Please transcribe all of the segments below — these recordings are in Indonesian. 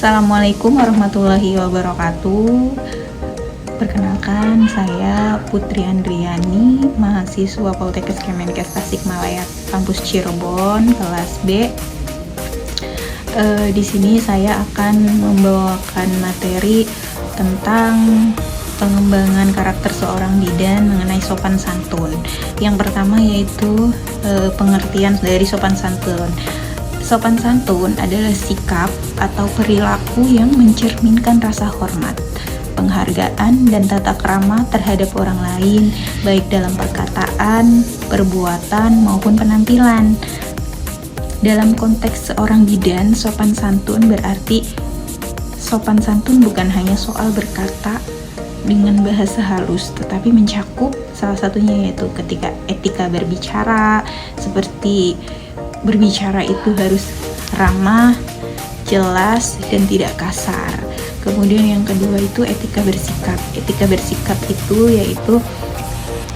Assalamualaikum warahmatullahi wabarakatuh. Perkenalkan, saya Putri Andriani, mahasiswa Poltekkes Kemenkes Tasikmalaya kampus Cirebon, kelas B. Di sini saya akan membawakan materi tentang pengembangan karakter seorang bidan mengenai sopan santun. Yang pertama yaitu pengertian dari sopan santun. Sopan santun adalah sikap atau perilaku yang mencerminkan rasa hormat, penghargaan, dan tata krama terhadap orang lain, baik dalam perkataan, perbuatan, maupun penampilan. Dalam konteks seorang bidan, sopan santun berarti sopan santun bukan hanya soal berkata dengan bahasa halus, tetapi mencakup salah satunya yaitu ketika etika berbicara, seperti berbicara itu harus ramah, jelas, dan tidak kasar. Kemudian yang kedua itu etika bersikap. Etika bersikap itu yaitu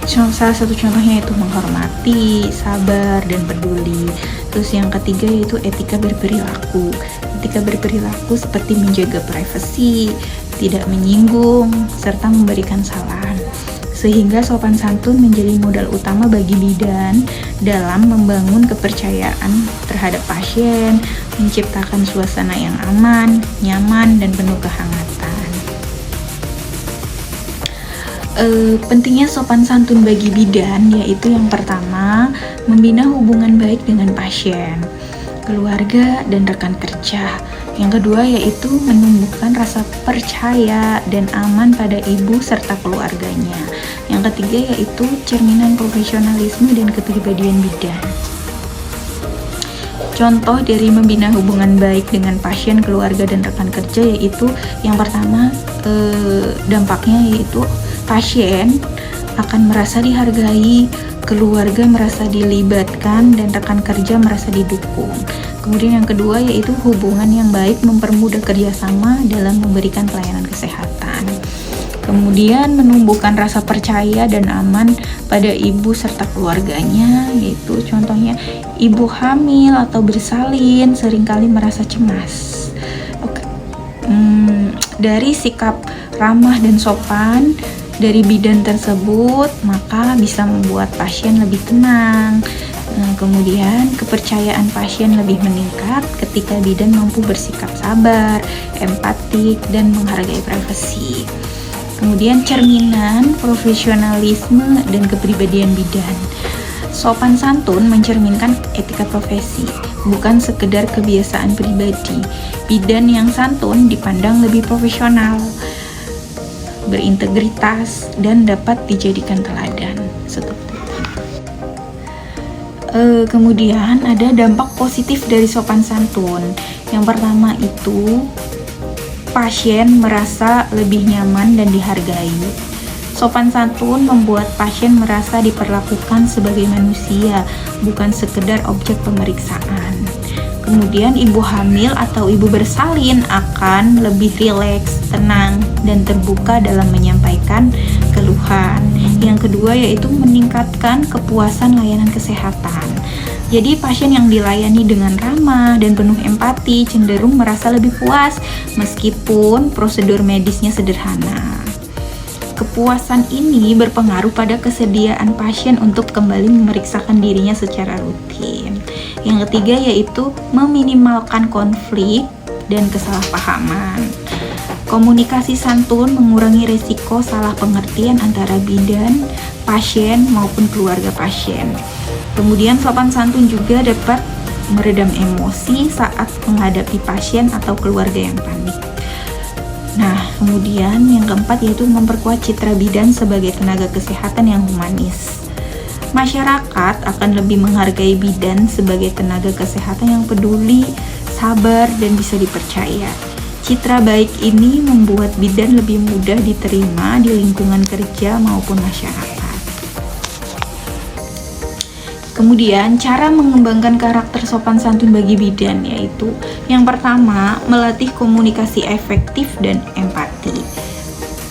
salah satu contohnya itu menghormati, sabar, dan peduli. Terus yang ketiga yaitu etika berperilaku. Etika berperilaku seperti menjaga privasi, tidak menyinggung, serta memberikan salam. Sehingga sopan santun menjadi modal utama bagi bidan dalam membangun kepercayaan terhadap pasien, menciptakan suasana yang aman, nyaman, dan penuh kehangatan. Pentingnya sopan santun bagi bidan yaitu yang pertama, membina hubungan baik dengan pasien, keluarga, dan rekan kerja. Yang kedua yaitu menumbuhkan rasa percaya dan aman pada ibu serta keluarganya. Yang ketiga yaitu cerminan profesionalisme dan kepribadian bidan. Contoh dari membina hubungan baik dengan pasien, keluarga, dan rekan kerja yaitu yang pertama, dampaknya yaitu pasien akan merasa dihargai, keluarga merasa dilibatkan, dan rekan kerja merasa didukung. Kemudian yang kedua yaitu hubungan yang baik mempermudah kerjasama dalam memberikan pelayanan kesehatan. Kemudian menumbuhkan rasa percaya dan aman pada ibu serta keluarganya, yaitu contohnya ibu hamil atau bersalin seringkali merasa cemas. Dari sikap ramah dan sopan dari bidan tersebut, maka bisa membuat pasien lebih tenang. Kemudian kepercayaan pasien lebih meningkat ketika bidan mampu bersikap sabar, empatik, dan menghargai privasi. Kemudian cerminan profesionalisme dan kepribadian bidan. Sopan santun mencerminkan etika profesi, bukan sekedar kebiasaan pribadi. Bidan yang santun dipandang lebih profesional, berintegritas, dan dapat dijadikan teladan. Kemudian ada dampak positif dari sopan santun. Yang pertama itu pasien merasa lebih nyaman dan dihargai. Sopan santun membuat pasien merasa diperlakukan sebagai manusia, bukan sekedar objek pemeriksaan. Kemudian ibu hamil atau ibu bersalin akan lebih rileks, tenang, dan terbuka dalam menyampaikan keluhan. Yang kedua yaitu meningkatkan kepuasan layanan kesehatan. Jadi pasien yang dilayani dengan ramah dan penuh empati cenderung merasa lebih puas meskipun prosedur medisnya sederhana. Kepuasan ini berpengaruh pada kesediaan pasien untuk kembali memeriksakan dirinya secara rutin. Yang ketiga yaitu meminimalkan konflik dan kesalahpahaman. Komunikasi santun mengurangi risiko salah pengertian antara bidan, pasien, maupun keluarga pasien. Kemudian sopan santun juga dapat meredam emosi saat menghadapi pasien atau keluarga yang panik. Nah, kemudian yang keempat yaitu memperkuat citra bidan sebagai tenaga kesehatan yang humanis. Masyarakat akan lebih menghargai bidan sebagai tenaga kesehatan yang peduli, sabar, dan bisa dipercaya. Citra baik ini membuat bidan lebih mudah diterima di lingkungan kerja maupun masyarakat. Kemudian cara mengembangkan karakter sopan santun bagi bidan yaitu yang pertama, melatih komunikasi efektif dan empati.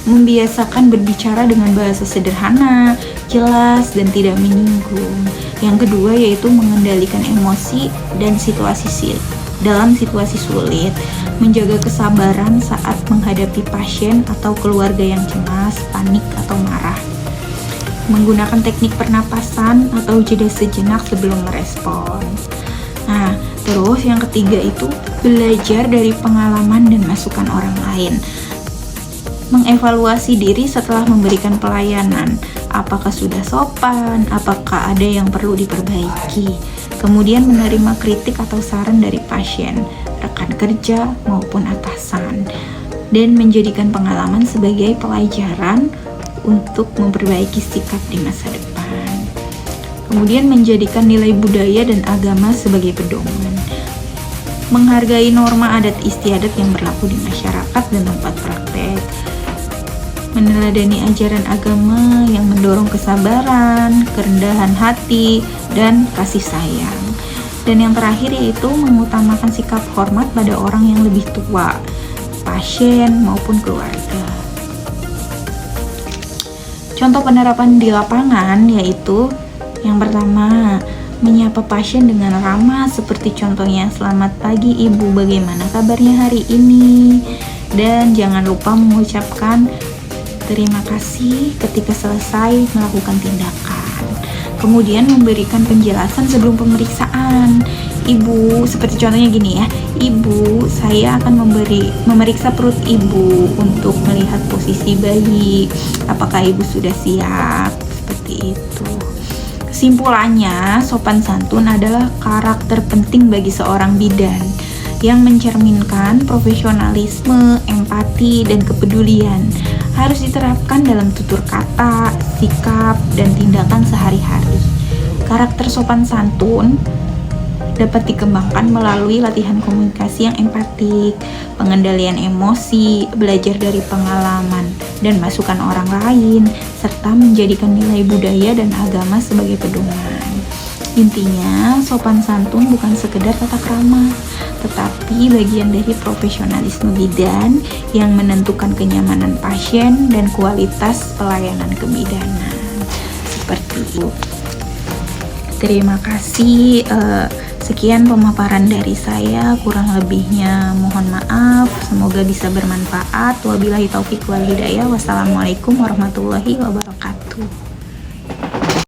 Membiasakan berbicara dengan bahasa sederhana, jelas, dan tidak menyinggung. Yang kedua yaitu mengendalikan emosi dan situasi dalam situasi sulit, menjaga kesabaran saat menghadapi pasien atau keluarga yang cemas, panik, atau marah, menggunakan teknik pernapasan atau jeda sejenak sebelum merespon. Nah, terus yang ketiga itu belajar dari pengalaman dan masukan orang lain. Mengevaluasi diri setelah memberikan pelayanan, apakah sudah sopan, apakah ada yang perlu diperbaiki. Kemudian menerima kritik atau saran dari pasien, rekan kerja maupun atasan, dan menjadikan pengalaman sebagai pelajaran untuk memperbaiki sikap di masa depan. Kemudian menjadikan nilai budaya dan agama sebagai pedoman. Menghargai norma adat istiadat yang berlaku di masyarakat dan tempat praktek. Meneladani ajaran agama yang mendorong kesabaran, kerendahan hati, dan kasih sayang. Dan yang terakhir yaitu mengutamakan sikap hormat pada orang yang lebih tua, pasien maupun keluarga. Contoh penerapan di lapangan yaitu yang pertama, menyapa pasien dengan ramah seperti contohnya, "Selamat pagi Ibu, bagaimana kabarnya hari ini?" Dan jangan lupa mengucapkan terima kasih ketika selesai melakukan tindakan. Kemudian memberikan penjelasan sebelum pemeriksaan. "Ibu," seperti contohnya gini ya, "Ibu, saya akan memeriksa perut Ibu untuk melihat posisi bayi. Apakah Ibu sudah siap?" Seperti itu. Kesimpulannya, sopan santun adalah karakter penting bagi seorang bidan yang mencerminkan profesionalisme, empati, dan kepedulian. Harus diterapkan dalam tutur kata, sikap, dan tindakan sehari-hari. Karakter sopan santun dapat dikembangkan melalui latihan komunikasi yang empatik, pengendalian emosi, belajar dari pengalaman dan masukan orang lain, serta menjadikan nilai budaya dan agama sebagai pedoman. Intinya, sopan santun bukan sekedar tata krama, tetapi bagian dari profesionalisme bidan yang menentukan kenyamanan pasien dan kualitas pelayanan kebidanan. Seperti itu. Terima kasih. Sekian pemaparan dari saya, kurang lebihnya mohon maaf, semoga bisa bermanfaat. Wabillahi taufiq wal hidayah. Wassalamualaikum warahmatullahi wabarakatuh.